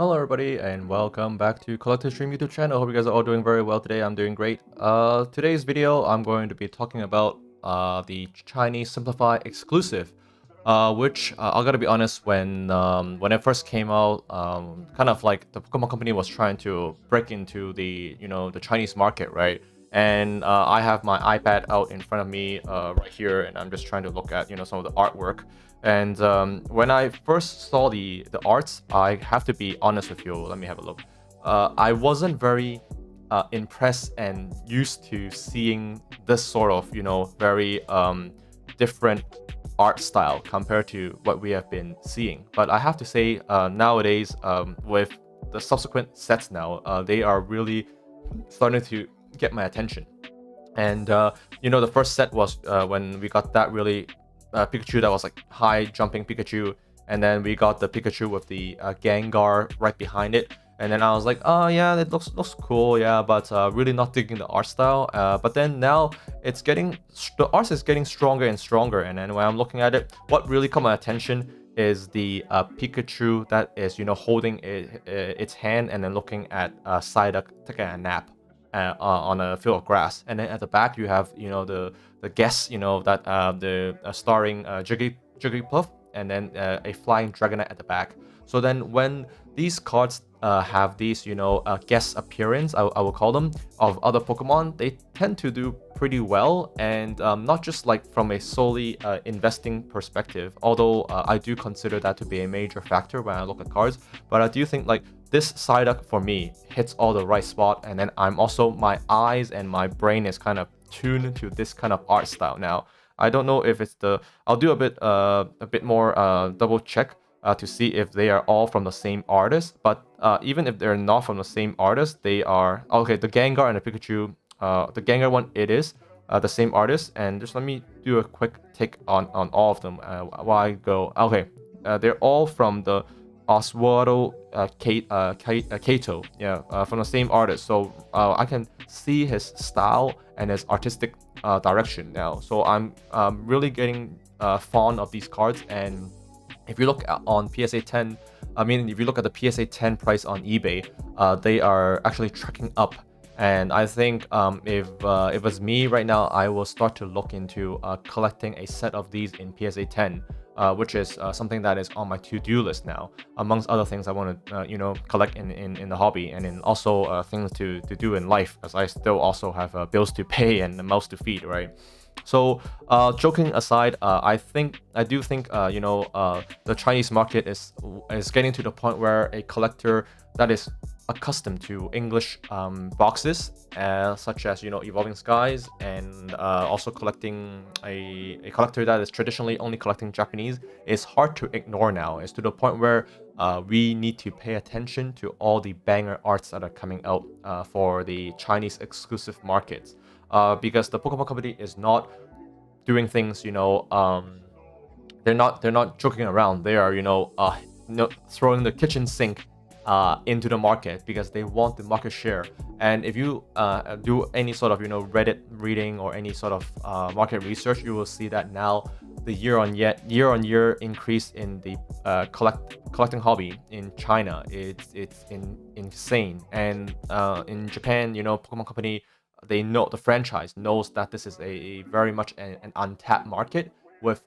Hello everybody and welcome back to Collective Stream YouTube channel. Hope you guys are all doing very well today. I'm doing great. Today's video I'm going to be talking about the Chinese Simplify exclusive, which I gotta be honest, when it first came out, kind of like the Pokemon Company was trying to break into the Chinese market, right? And I have my iPad out in front of me right here, and I'm just trying to look at some of the artwork. And when I first saw the arts, I have to be honest with you. Let me have a look. I wasn't very impressed and used to seeing this sort of very different art style compared to what we have been seeing. But I have to say, nowadays, with the subsequent sets now, they are really starting to get my attention. And the first set was when we got that really Pikachu that was like high jumping Pikachu, and then we got the Pikachu with the Gengar right behind it. And then I was like, oh yeah, that looks cool, yeah, but really not digging the art style. But then now the art is getting stronger and stronger. And then when I'm looking at it, what really caught my attention is the Pikachu that is holding its hand and then looking at Psyduck taking a nap on a field of grass. And then at the back you have the guests, that the starring Jigglypuff, and then a flying Dragonite at the back. So then when these cards have these guest appearance, I will call them, of other Pokemon, they tend to do pretty well. And not just like from a solely investing perspective, although I do consider that to be a major factor when I look at cards, but I do think like this Psyduck for me hits all the right spot. And then I'm also, my eyes and my brain is kind of tuned to this kind of art style now. I don't know if it's I'll do a bit more double check to see if they are all from the same artist. But even if they're not from the same artist, they are okay. The Gengar and the Pikachu, the Gengar one, it is the same artist. And just let me do a quick take on all of them while I go. Okay, they're all from the Oswaldo Kato, yeah, from the same artist. So I can see his style and his artistic direction now. So I'm really getting fond of these cards. And if you look on PSA 10, I mean, if you look at the PSA 10 price on eBay, they are actually tracking up. And I think if it's me right now, I will start to look into collecting a set of these in PSA 10, which is something that is on my to-do list now, amongst other things I want to collect in the hobby, and in also things to do in life, as I still also have bills to pay and a mouth to feed, right? So, joking aside, I do think the Chinese market is getting to the point where a collector that is accustomed to English boxes, such as Evolving Skies, and also collecting a collector that is traditionally only collecting Japanese, is hard to ignore now. It's to the point where we need to pay attention to all the banger arts that are coming out for the Chinese exclusive markets, because the Pokemon Company is not doing things, they're not joking around. They are throwing the kitchen sink into the market because they want the market share. And if you do any sort of Reddit reading or any sort of market research, you will see that now the year on year increase in the collecting hobby in China, it's insane. And in Japan, Pokemon Company, they know, the franchise knows that this is a very much an untapped market with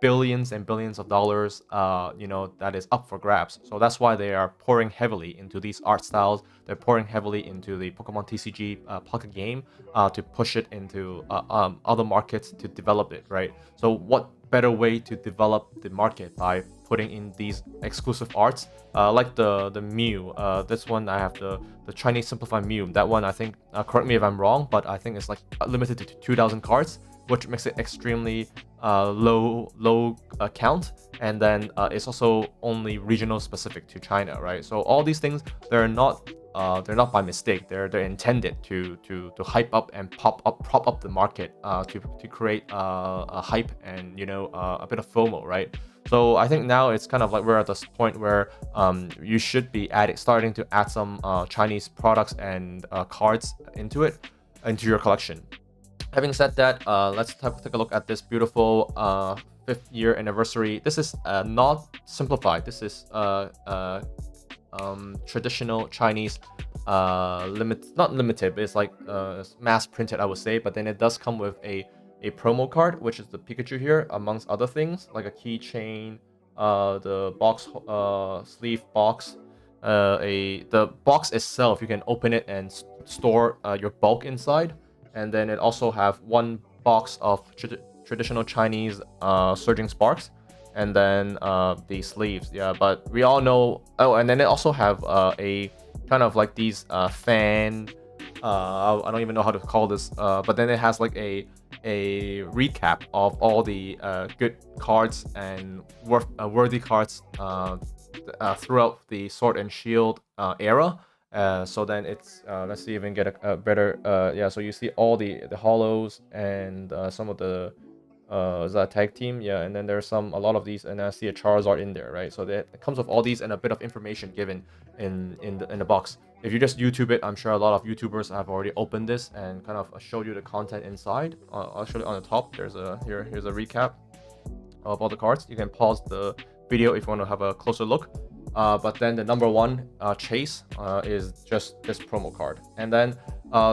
billions and billions of dollars, that is up for grabs. So that's why they are pouring heavily into these art styles. They're pouring heavily into the Pokemon TCG pocket game to push it into other markets to develop it, right? So what better way to develop the market by putting in these exclusive arts, like the Mew. This one I have the Chinese Simplified Mew. That one I think, correct me if I'm wrong, but I think it's like limited to 2,000 cards, which makes it extremely low count. And then it's also only regional specific to China, right? So all these things, they're not by mistake. They're intended to hype up and prop up the market, to create a hype and a bit of FOMO, right? So I think now it's kind of like we're at this point where you should be starting to add some Chinese products and cards into your collection. Having said that, let's take a look at this beautiful 5th year anniversary. This is not simplified. This is traditional Chinese not limited, but it's like mass printed, I would say. But then it does come with a promo card, which is the Pikachu here, amongst other things like a keychain, the box sleeve box, the box itself. You can open it and store your bulk inside, and then it also have one box of traditional Chinese surging sparks, and then the sleeves. Yeah, but we all know. Oh, and then it also have a kind of like these fan. I don't even know how to call this. But then it has like a recap of all the good cards and worthy cards throughout the Sword and Shield era. So then it's let's see if we can get a better yeah. So you see all the hollows and some of the is that a tag team? Yeah, and then there's a lot of these, and I see a Charizard in there, right? So that it comes with all these and a bit of information given in the box. If you just YouTube it, I'm sure a lot of YouTubers have already opened this and kind of showed you the content inside. I'll show you on the top. Here's a recap of all the cards. You can pause the video if you want to have a closer look. But then the number one chase is just this promo card, and then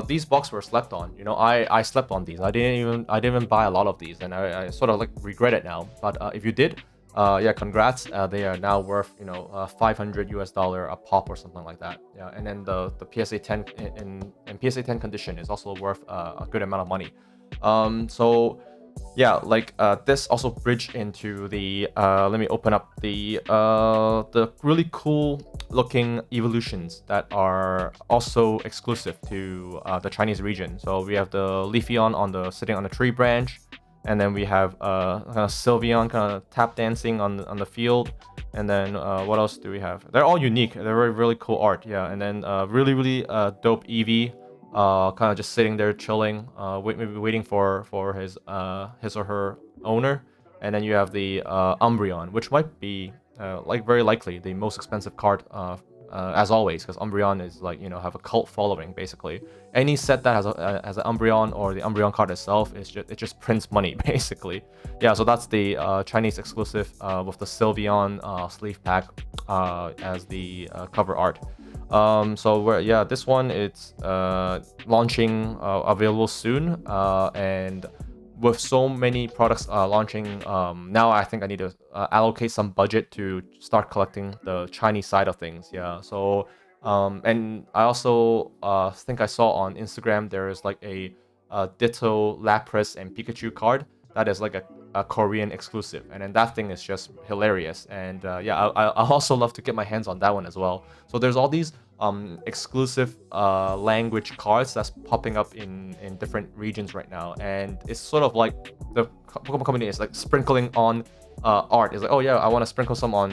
these boxes were slept on. You know, I slept on these. I didn't even buy a lot of these, and I sort of like regret it now. But if you did, yeah, congrats. They are now worth $500 a pop or something like that. Yeah, and then the PSA 10 in PSA 10 condition is also worth a good amount of money. So yeah, like this also bridged into the let me open up the really cool looking evolutions that are also exclusive to the Chinese region. So we have the Leafeon sitting on the tree branch, and then we have kind of Sylveon kind of tap dancing on the field, and then what else do we have? They're all unique. They're really cool art. Yeah, and then really dope Eevee. Kind of just sitting there chilling, maybe waiting for his or her owner. And then you have the Umbreon, which might be like very likely the most expensive card as always, because Umbreon is like have a cult following basically. Any set that has an Umbreon or the Umbreon card itself it just prints money basically. Yeah, so that's the Chinese exclusive with the Sylveon sleeve pack as the cover art. So this one it's launching available soon, and with so many products launching now, I think I need to allocate some budget to start collecting the Chinese side of things. Yeah, so and I also think I saw on Instagram there is like a Ditto Lapras and Pikachu card that is like a Korean exclusive, and then that thing is just hilarious. And yeah, I also love to get my hands on that one as well. So there's all these exclusive language cards that's popping up in different regions right now, and it's sort of like the Pokemon company is like sprinkling on art. It's like, oh yeah, I want to sprinkle some on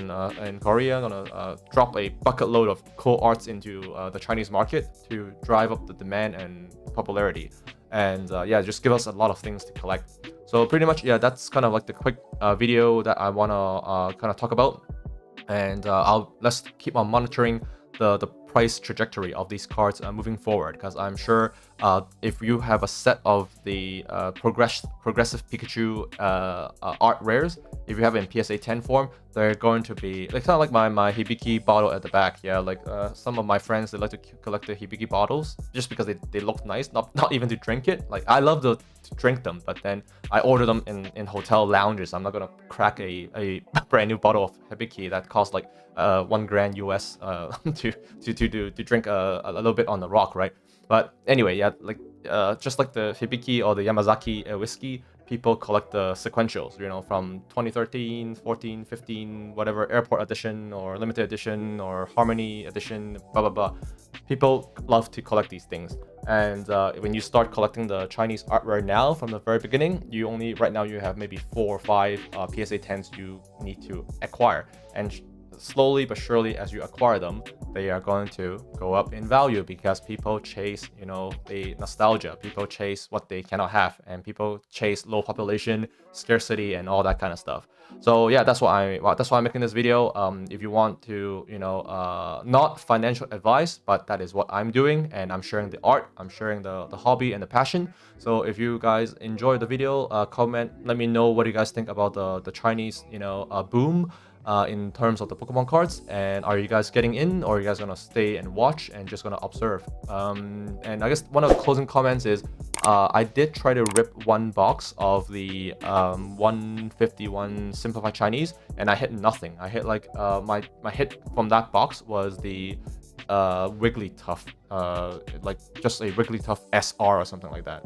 in Korea. I'm gonna drop a bucket load of cool arts into the Chinese market to drive up the demand and popularity. And yeah, just give us a lot of things to collect. So pretty much, yeah, that's kind of like the quick video that I wanna kind of talk about. And let's keep on monitoring the price trajectory of these cards moving forward, because I'm sure if you have a set of the progressive Pikachu art rares, if you have it in PSA 10 form, they're going to be like kind of like my Hibiki bottle at the back. Yeah, like some of my friends, they like to collect the Hibiki bottles just because they look nice, not even to drink it. Like I love to drink them, but then I order them in hotel lounges. I'm not gonna crack a brand new bottle of Hibiki that costs like $1,000 US to drink a little bit on the rock, right? But anyway, yeah, like just like the Hibiki or the Yamazaki whiskey, people collect the sequentials, from 2013, 14, 15, whatever, airport edition or limited edition or harmony edition, blah blah blah. People love to collect these things, and when you start collecting the Chinese art rare now from the very beginning, right now you have maybe 4 or 5 PSA 10s you need to acquire, and slowly but surely as you acquire them, they are going to go up in value because people chase, the nostalgia. People chase what they cannot have, and people chase low population, scarcity, and all that kind of stuff. So yeah, that's why I'm making this video. If you want to, not financial advice, but that is what I'm doing, and I'm sharing the art, I'm sharing the hobby and the passion. So if you guys enjoy the video, comment, let me know what you guys think about the Chinese, boom. in terms of the Pokemon cards? And are you guys getting in, or are you guys gonna stay and watch and just gonna observe? And I guess one of the closing comments is I did try to rip one box of the 151 Simplified Chinese, and I hit nothing. I hit like my hit from that box was the Wigglytuff, like just a Wigglytuff SR or something like that.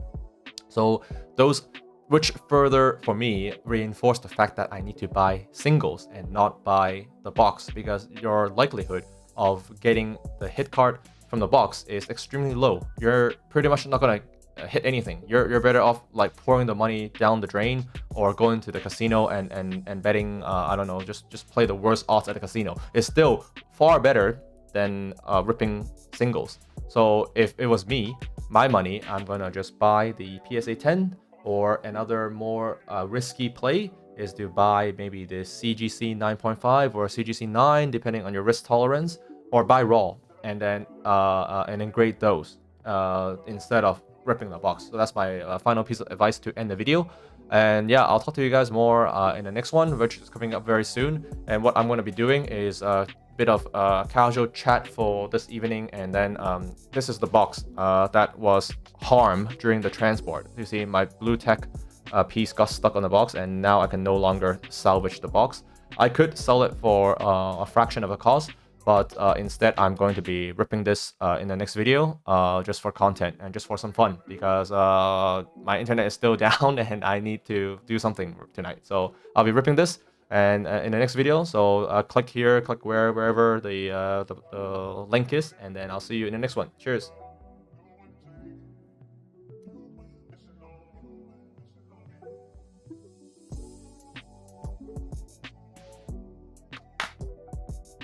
So those, which further for me reinforce the fact that I need to buy singles and not buy the box, because your likelihood of getting the hit card from the box is extremely low. You're pretty much not gonna hit anything. You're better off like pouring the money down the drain or going to the casino and betting. I don't know, just play the worst odds at the casino. It's still far better than ripping singles. So if it was me, my money, I'm gonna just buy the PSA 10, or another more risky play is to buy maybe the CGC 9.5 or CGC 9, depending on your risk tolerance, or buy raw and then grade those instead of ripping the box. So that's my final piece of advice to end the video. And yeah, I'll talk to you guys more in the next one, which is coming up very soon. And what I'm going to be doing is a bit of casual chat for this evening. And then this is the box that was harmed during the transport. You see my blue tech piece got stuck on the box, and now I can no longer salvage the box. I could sell it for a fraction of the cost, but instead I'm going to be ripping this in the next video just for content and just for some fun, because my internet is still down and I need to do something tonight. So I'll be ripping this and in the next video. So click here, click wherever the link is, and then I'll see you in the next one. Cheers.